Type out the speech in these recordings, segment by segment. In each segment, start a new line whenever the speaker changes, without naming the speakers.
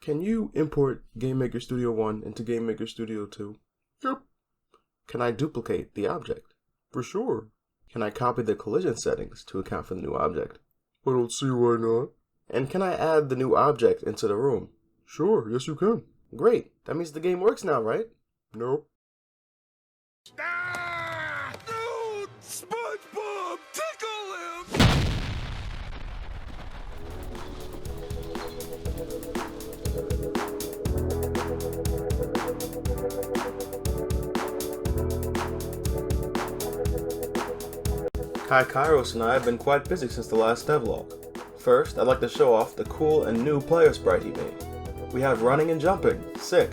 Can you import GameMaker Studio 1 into GameMaker Studio 2?
Yep.
Can I duplicate the object?
For sure.
Can I copy the collision settings to account for the new object?
I don't see why not.
And can I add the new object into the room?
Sure, yes you can.
Great, that means the game works now, right?
Nope.
Ah! Dude! SpongeBob! Tickle him!
Kairos and I have been quite busy since the last devlog. First, I'd like to show off the cool and new player sprite he made. We have running and jumping, sick.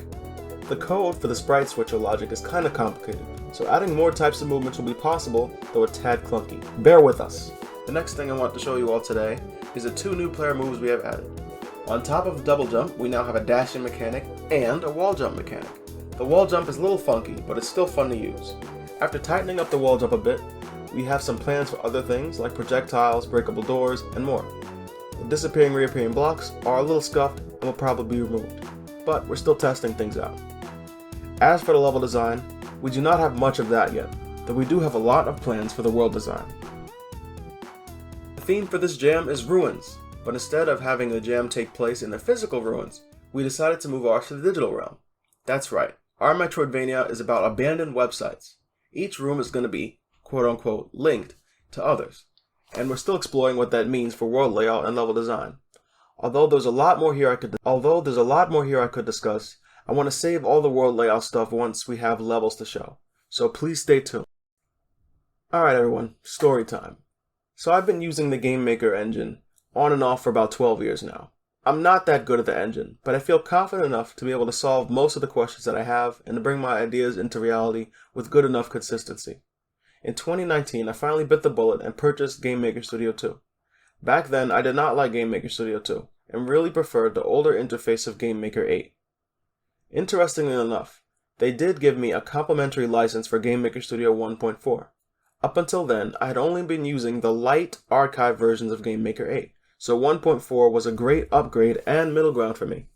The code for the sprite switcher logic is kinda complicated, so adding more types of movements will be possible, though a tad clunky. Bear with us. The next thing I want to show you all today is the two new player moves we have added. On top of the double jump, we now have a dashing mechanic and a wall jump mechanic. The wall jump is a little funky, but it's still fun to use. After tightening up the wall jump a bit, we have some plans for other things like projectiles, breakable doors, and more. The disappearing reappearing blocks are a little scuffed and will probably be removed, but we're still testing things out. As for the level design, we do not have much of that yet, though we do have a lot of plans for the world design. The theme for this jam is ruins, but instead of having the jam take place in the physical ruins, we decided to move ours to the digital realm. That's right, our Metroidvania is about abandoned websites. Each room is going to be quote-unquote linked to others, and we're still exploring what that means for world layout and level design. Although there's a lot more here I could discuss, I want to save all the world layout stuff once we have levels to show, so please stay tuned. Alright everyone, story time. So I've been using the GameMaker engine on and off for about 12 years now. I'm not that good at the engine, but I feel confident enough to be able to solve most of the questions that I have and to bring my ideas into reality with good enough consistency. In 2019, I finally bit the bullet and purchased GameMaker Studio 2. Back then, I did not like GameMaker Studio 2, and really preferred the older interface of GameMaker 8. Interestingly enough, they did give me a complimentary license for GameMaker Studio 1.4. Up until then, I had only been using the light archive versions of GameMaker 8, so 1.4 was a great upgrade and middle ground for me.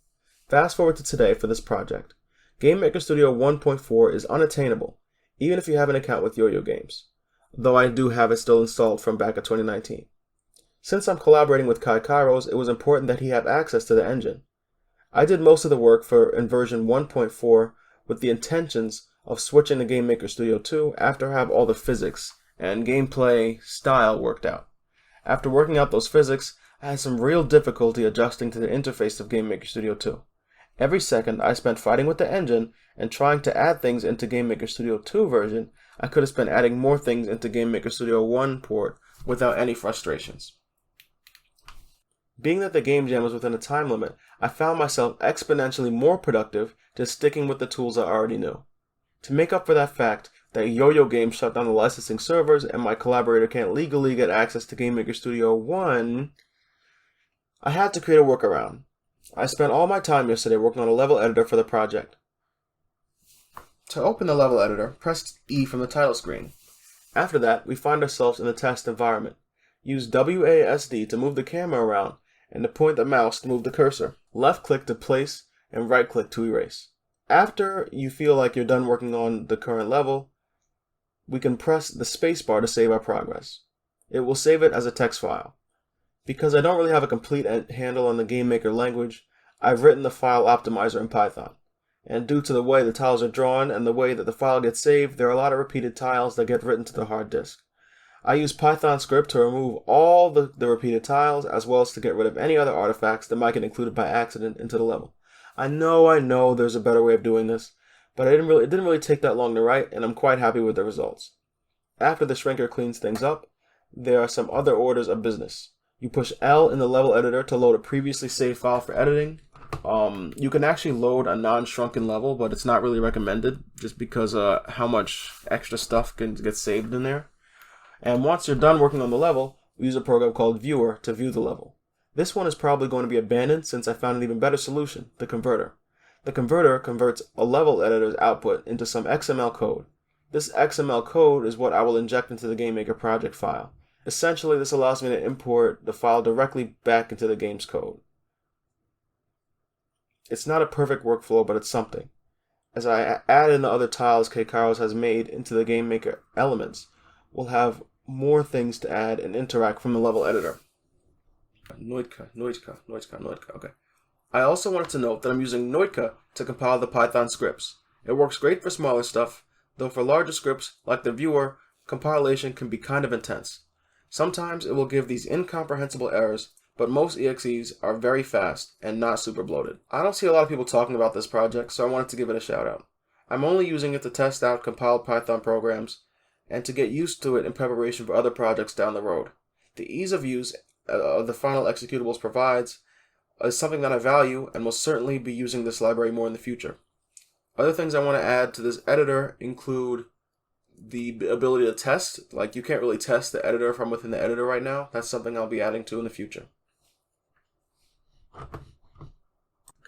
Fast forward to today for this project. GameMaker Studio 1.4 is unattainable, even if you have an account with Yo-Yo Games, though I do have it still installed from back in 2019. Since I'm collaborating with Kairos, it was important that he have access to the engine. I did most of the work in version 1.4 with the intentions of switching to GameMaker Studio 2 after I have all the physics and gameplay style worked out. After working out those physics, I had some real difficulty adjusting to the interface of GameMaker Studio 2. Every second I spent fighting with the engine and trying to add things into GameMaker Studio 2 version, I could have spent adding more things into GameMaker Studio 1 port without any frustrations. Being that the game jam was within a time limit, I found myself exponentially more productive just sticking with the tools I already knew. To make up for that fact that Yo-Yo Games shut down the licensing servers and my collaborator can't legally get access to GameMaker Studio 1, I had to create a workaround. I spent all my time yesterday working on a level editor for the project. To open the level editor, press E from the title screen. After that, we find ourselves in the test environment. Use WASD to move the camera around and to point the mouse to move the cursor. Left click to place and right click to erase. After you feel like you're done working on the current level, we can press the spacebar to save our progress. It will save it as a text file. Because I don't really have a complete handle on the GameMaker language, I've written the file optimizer in Python. And due to the way the tiles are drawn and the way that the file gets saved, there are a lot of repeated tiles that get written to the hard disk. I use Python script to remove all the repeated tiles, as well as to get rid of any other artifacts that might get included by accident into the level. I know there's a better way of doing this, but it didn't really take that long to write, and I'm quite happy with the results. After the shrinker cleans things up, there are some other orders of business. You push L in the level editor to load a previously saved file for editing. You can actually load a non-shrunken level, but it's not really recommended just because how much extra stuff can get saved in there. And once you're done working on the level, we use a program called Viewer to view the level. This one is probably going to be abandoned since I found an even better solution, the converter. The converter converts a level editor's output into some XML code. This XML code is what I will inject into the GameMaker project file. Essentially, this allows me to import the file directly back into the game's code. It's not a perfect workflow, but it's something. As I add in the other tiles Kairos has made into the Game Maker elements, we'll have more things to add and interact from the level editor. Nuitka. Okay. I also wanted to note that I'm using nuitka to compile the Python scripts. It works great for smaller stuff, though for larger scripts, like the viewer, compilation can be kind of intense. Sometimes it will give these incomprehensible errors, but most EXEs are very fast and not super bloated. I don't see a lot of people talking about this project, so I wanted to give it a shout out. I'm only using it to test out compiled Python programs and to get used to it in preparation for other projects down the road. The ease of use the final executables provides is something that I value and will certainly be using this library more in the future. Other things I want to add to this editor include the ability to test. Like, you can't really test the editor from within the editor right now. That's something I'll be adding to in the future.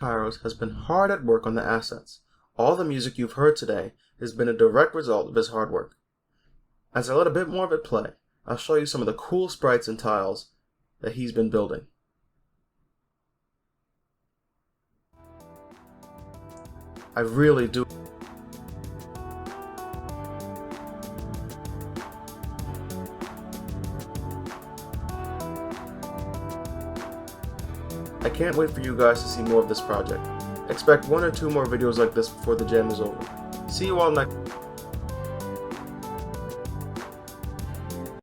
Kairos has been hard at work on the assets. All the music you've heard today has been a direct result of his hard work. As I let a bit more of it play, I'll show you some of the cool sprites and tiles that he's been building. I really do. I can't wait for you guys to see more of this project. Expect 1 or 2 more videos like this before the jam is over. See you all next.